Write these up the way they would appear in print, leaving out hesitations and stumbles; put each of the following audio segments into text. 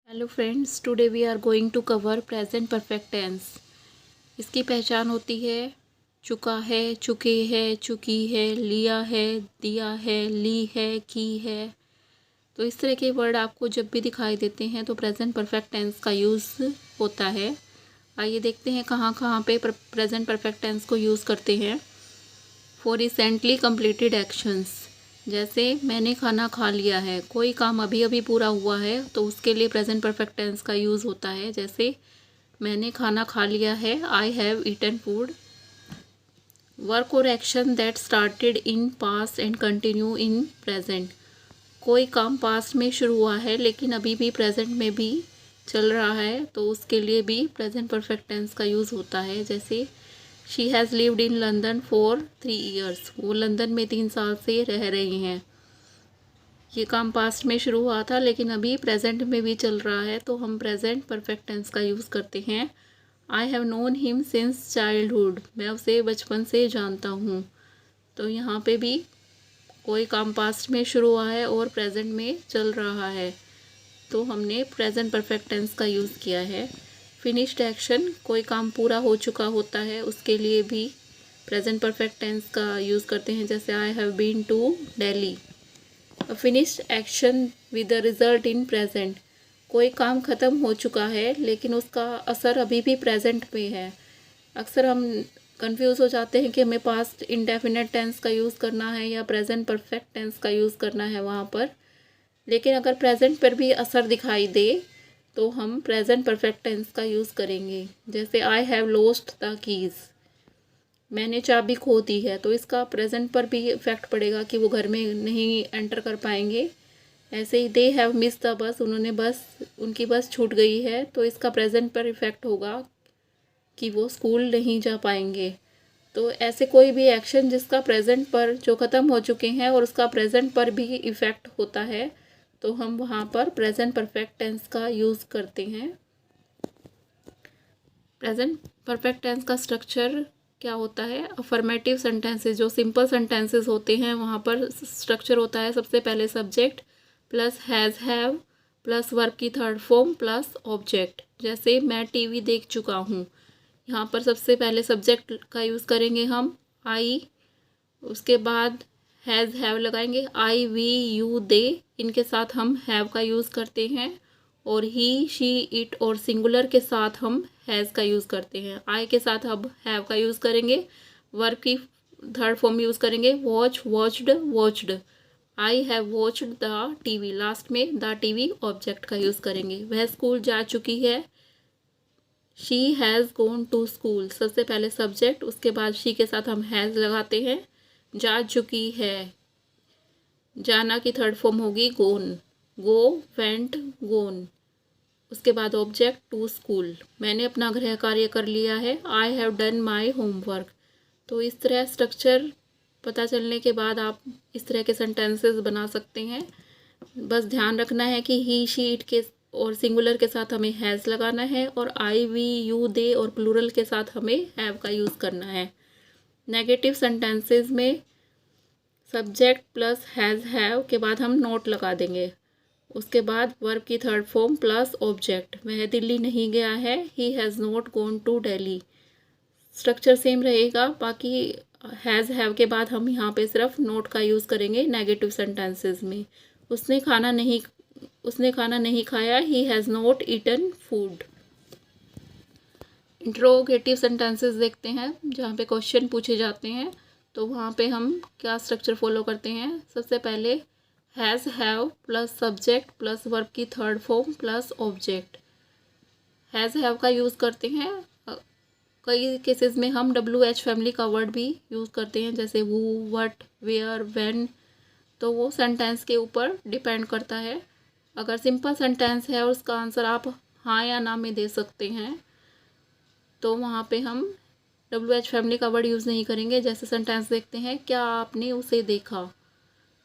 Hello friends, today we are going to cover present perfect tense. इसकी पहचान होती है चुका है, चुके है, चुकी है, लिया है, दिया है, ली है, की है। तो इस तरह के वर्ड आपको जब भी दिखाई देते हैं तो प्रेजेंट परफेक्ट टेंस का यूज़ होता है। आइए देखते हैं कहाँ कहाँ पे प्रेजेंट परफेक्ट टेंस को यूज़ करते हैं। फॉर रिसेंटली कंप्लीटेड एक्शंस, जैसे मैंने खाना खा लिया है, कोई काम अभी अभी पूरा हुआ है तो उसके लिए प्रेजेंट परफेक्ट टेंस का यूज़ होता है। जैसे मैंने खाना खा लिया है, I have eaten food. Work और action that started in past and continue in present, कोई काम पास्ट में शुरू हुआ है लेकिन अभी भी प्रेजेंट में भी चल रहा है तो उसके लिए भी प्रेजेंट परफेक्ट टेंस का यूज़ होता है। जैसे she has lived in London for 3 years, वो लंदन में 3 साल से रह रही हैं। ये काम पास्ट में शुरू हुआ था लेकिन अभी प्रेजेंट में भी चल रहा है तो हम प्रेजेंट परफेक्ट टेंस का यूज़ करते हैं। I have known him since childhood, मैं उसे बचपन से जानता हूँ। तो यहाँ पे भी कोई काम पास्ट में शुरू हुआ है और प्रेजेंट में चल रहा है तो हमने प्रेजेंट परफेक्ट टेंस का यूज़ किया है। फिनिश्ड एक्शन, कोई काम पूरा हो चुका होता है उसके लिए भी प्रेजेंट परफेक्ट टेंस का यूज़ करते हैं। जैसे I have been to Delhi. Finished action with the result in present, कोई काम ख़त्म हो चुका है लेकिन उसका असर अभी भी प्रेजेंट में है। अक्सर हम कंफ्यूज हो जाते हैं कि हमें पास्ट इंडेफिनिट टेंस का यूज़ करना है या प्रेजेंट परफेक्ट टेंस का यूज़ करना है वहाँ पर, लेकिन अगर प्रेजेंट पर भी असर दिखाई दे तो हम प्रेजेंट परफेक्ट टेंस का यूज़ करेंगे। जैसे I have lost the keys, मैंने चाबी खो दी है तो इसका प्रेजेंट पर भी इफ़ेक्ट पड़ेगा कि वो घर में नहीं एंटर कर पाएंगे। ऐसे ही they have miss the bus, उनकी बस छूट गई है तो इसका प्रेजेंट पर इफ़ेक्ट होगा कि वो स्कूल नहीं जा पाएंगे। तो ऐसे कोई भी एक्शन जिसका प्रेजेंट पर जो ख़त्म हो चुके हैं और उसका प्रेजेंट पर भी इफ़ेक्ट होता है तो हम वहाँ पर प्रेजेंट परफेक्ट टेंस का यूज़ करते हैं। प्रेजेंट परफेक्ट टेंस का स्ट्रक्चर क्या होता है? अफर्मेटिव सेंटेंसेस, जो सिंपल सेंटेंसेस होते हैं वहाँ पर स्ट्रक्चर होता है सबसे पहले subject plus has have plus verb की थर्ड फॉर्म प्लस ऑब्जेक्ट। जैसे मैं टीवी देख चुका हूँ, यहाँ पर सबसे पहले सब्जेक्ट का यूज़ करेंगे हम आई, उसके बाद हैज़ हैव लगाएंगे, आई वी यू दे, इनके साथ हम हैव का यूज़ करते हैं। और ही शी इट और सिंगुलर के साथ हम हैज़ का यूज़ करते हैं। आई के साथ अब हैव का यूज़ करेंगे, वर्ब की थर्ड फॉर्म यूज़ करेंगे watch, watched, watched. I have watched the TV, last में द टीवी ऑब्जेक्ट का यूज़ करेंगे। वह स्कूल जा चुकी है, she has gone to school, सबसे पहले सब्जेक्ट उसके बाद शी के साथ हम हैज़ लगाते हैं। जा चुकी है, जाना की थर्ड फॉर्म होगी गोन, गो, वेंट, गोन, उसके बाद ऑब्जेक्ट टू स्कूल। मैंने अपना गृह कार्य कर लिया है, I have done my homework. तो इस तरह स्ट्रक्चर पता चलने के बाद आप इस तरह के सेंटेंसेस बना सकते हैं। बस ध्यान रखना है कि ही शी इट के और सिंगुलर के साथ हमें हैज़ लगाना है और आई वी यू दे और प्लूरल के साथ हमें हैव का यूज़ करना है। नेगेटिव सेंटेंसेस में सब्जेक्ट प्लस हैज़ हैव के बाद हम नोट लगा देंगे, उसके बाद वर्ब की थर्ड फॉर्म प्लस ऑब्जेक्ट। वह दिल्ली नहीं गया है, he has not gone to Delhi. Structure same रहेगा, बाकी हैज़ हैव के बाद हम यहाँ पे सिर्फ नोट का यूज़ करेंगे नेगेटिव सेंटेंसेस में। उसने खाना नहीं खाया, he has not eaten food. Interrogative sentences देखते हैं जहाँ पे क्वेश्चन पूछे जाते हैं तो वहाँ पे हम क्या स्ट्रक्चर फॉलो करते हैं। सबसे पहले has have plus subject plus verb की third form plus object. Has have का यूज़ करते हैं, कई केसेस में हम WH फैमिली का वर्ड भी यूज़ करते हैं, जैसे वो, व्हाट, वेयर, व्हेन। तो वो सेंटेंस के ऊपर डिपेंड करता है। अगर सिंपल सेंटेंस है और उसका आंसर आप हाँ या ना में दे सकते हैं तो वहाँ पे हम WH फैमिली का वर्ड यूज़ नहीं करेंगे। जैसे सेंटेंस देखते हैं, क्या आपने उसे देखा,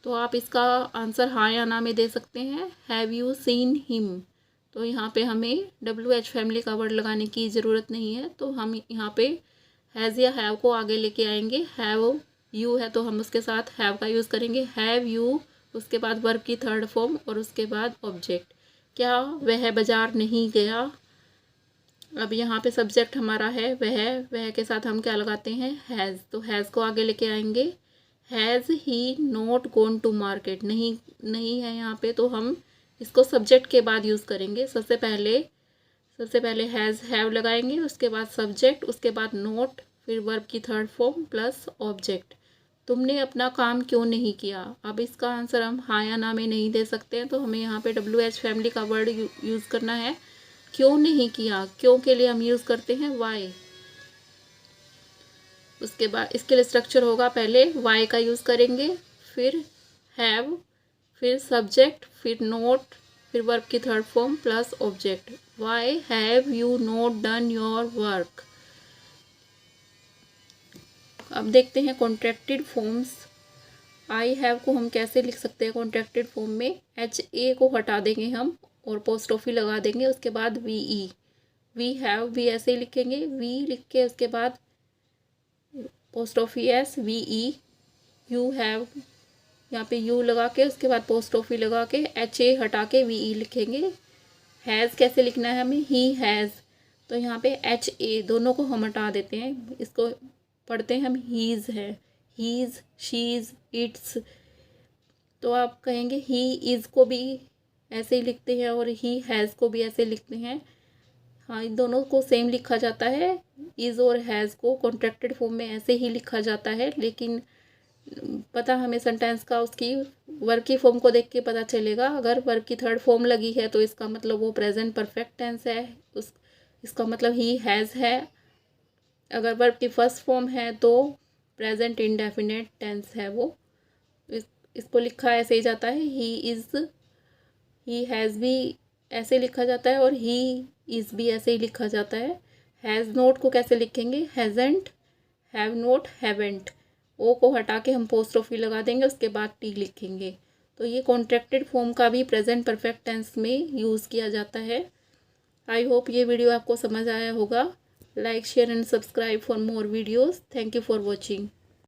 तो आप इसका आंसर हाँ या ना में दे सकते हैं। हैव यू सीन हिम, तो यहाँ पे हमें WH फैमिली का वर्ड लगाने की ज़रूरत नहीं है, तो हम यहाँ पे हैज़ या हैव को आगे लेके आएंगे। हैव यू है तो हम उसके साथ हैव का यूज़ करेंगे, हैव यू, उसके बाद वर्ब की थर्ड फॉर्म और उसके बाद ऑब्जेक्ट। क्या वह बाजार नहीं गया। अब यहाँ पे सब्जेक्ट हमारा है वह के साथ हम क्या लगाते हैं, हैज़। तो हैज़ को आगे लेके आएंगे। Has he not gone to market, नहीं नहीं है यहाँ पे, तो हम इसको सब्जेक्ट के बाद यूज़ करेंगे। सबसे पहले हैज़ हैव लगाएंगे, उसके बाद सब्जेक्ट, उसके बाद नोट, फिर वर्ब की थर्ड फॉर्म प्लस ऑब्जेक्ट। तुमने अपना काम क्यों नहीं किया। अब इसका आंसर हम हाँ या ना में नहीं दे सकते हैं, तो हमें यहाँ पे WH फैमिली का वर्ड यूज़ करना है। क्यों नहीं किया, क्यों के लिए हम यूज़ करते हैं वाई। उसके बाद इसके लिए स्ट्रक्चर होगा, पहले वाई का यूज़ करेंगे, फिर हैव, फिर सब्जेक्ट, फिर नोट, फिर वर्ब की third form plus object. Why have you not done your work. अब देखते हैं कॉन्ट्रैक्टेड फॉर्म्स। आई हैव को हम कैसे लिख सकते हैं कॉन्ट्रैक्टेड फॉर्म में। HA को हटा देंगे हम और पोस्टोफी लगा देंगे, उसके बाद VE। वी हैव भी ऐसे ही लिखेंगे, वी लिख के उसके बाद पोस्टोफी S VE। यू हैव यहाँ पे यू लगा के उसके बाद पोस्टोफी लगा के HA हटा के VE लिखेंगे। हैज़ कैसे लिखना है हमें, ही हैज़। तो यहाँ पे HA दोनों को हम हटा देते हैं, इसको पढ़ते हैं हम हीज़ है, हीज़, शीज़, इट्स। तो आप कहेंगे ही इज़ को भी ऐसे ही लिखते हैं और ही हैज़ को भी ऐसे लिखते हैं। हाँ, इन दोनों को सेम लिखा जाता है। इज़ और हैज़ को कॉन्ट्रैक्टेड फॉर्म में ऐसे ही लिखा जाता है, लेकिन पता हमें सेंटेंस का उसकी वर्ब की फॉर्म को देख के पता चलेगा। अगर वर्ब की थर्ड फॉर्म लगी है तो इसका मतलब वो प्रेजेंट परफेक्ट टेंस है, इसका मतलब ही हैज़ है। अगर वर्ब की फर्स्ट फॉर्म है तो प्रेजेंट इंडेफिनेट टेंस है वो। इसको लिखा ऐसे ही जाता है, ही इज़, ही हैज़ भी ऐसे लिखा जाता है और ही इज़ भी ऐसे ही लिखा जाता है। हैज़ नोट को कैसे लिखेंगे, हैज़ेंट, हैव नोट, हैवेंट। ओ को हटा के हम पोस्टोफी लगा देंगे, उसके बाद टी लिखेंगे। तो ये कॉन्ट्रैक्टेड फॉर्म का भी प्रेजेंट परफेक्ट टेंस में यूज़ किया जाता है। आई होप ये वीडियो आपको समझ आया होगा। Like, share and subscribe for more videos. Thank you for watching.